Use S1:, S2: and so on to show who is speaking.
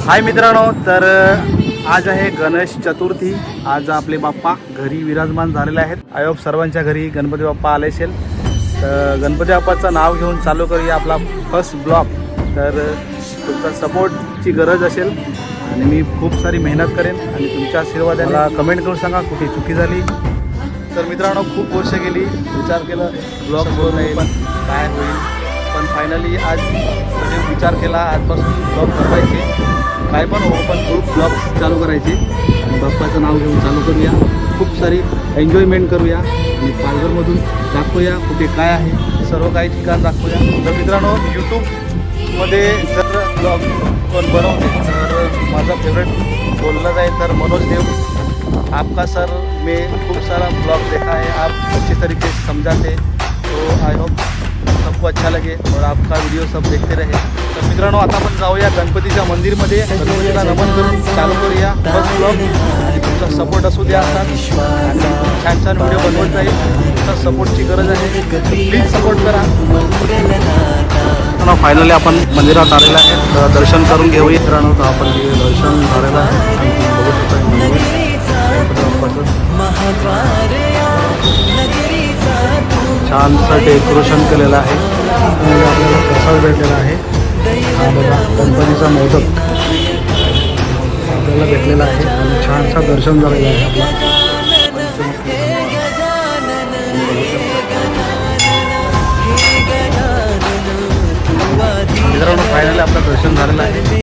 S1: हाय मित्रांनो, तर आज आहे गणेश चतुर्थी। आज आपले बाप्पा घरी विराजमान झालेले आहेत। आय होप सर्वांच्या घरी गणपती बाप्पा आले असेल। तर गणपती बाप्पाचं नाव घेऊन चालू करूया आपला फर्स्ट ब्लॉग। तर तुमचा सपोर्टची गरज असेल आणि मी खूप सारी मेहनत करेन आणि तुमच्या आशीर्वादाने मला कमेंट करून सांगा कुठे चुकी झाली। तर मित्रांनो, खूप वर्ष गेली, विचार केला ब्लॉग होत नाही पण काय होईल, पण फायनली आज विचार केला आजपासून ब्लॉग बनवायचे, काय पण हो पण ग्रुप ब्लॉग चालू करायचे आणि बाप्पाचं नाव घेऊन चालू करूया। खूप सारी एन्जॉयमेंट करूया आणि पालघरमधून दाखवूया कुठे काय आहे, सर्व काही ठिकाण दाखवूया। तर मित्रांनो, यूट्यूबमध्ये जर ब्लॉग कोण बनवते तर माझा फेवरेट बोलला जाए तर मनोज देव। आपका सर मैं खूब सारा ब्लॉग देखा है, आप अच्छी तरीके से समझाते, तो आई होप सबको अच्छा लगे और आपका वीडियो सब देखते रहे। तर मित्रांनो, आता आपण जाऊया गणपतीच्या मंदिरमध्ये, गणपतीला नमन करून चालू करूया फर्स्ट ब्लॉग। आणि तुमचा सपोर्ट असू द्या असा आणि छान छान व्हिडिओ बनवत जाईल। तुमचा सपोर्टची गरज आहे, प्लीज सपोर्ट करा। फायनली आपण मंदिरात आलेलं आहे, तर दर्शन करून घेऊया मित्रांनो। तर आपण दर्शन झालेलं आहे आणि बघू शकता मंदिर छानसं डेकोरेशन केलेलं आहे। आपल्याला प्रसाद भेटलेला आहे, हा बघा गणपतीचा मोदक आपल्याला भेटलेला आहे आणि छानसा दर्शन झालेलं आहे आपला। मित्रांनो, फायनली आपलं दर्शन झालेलं आहे।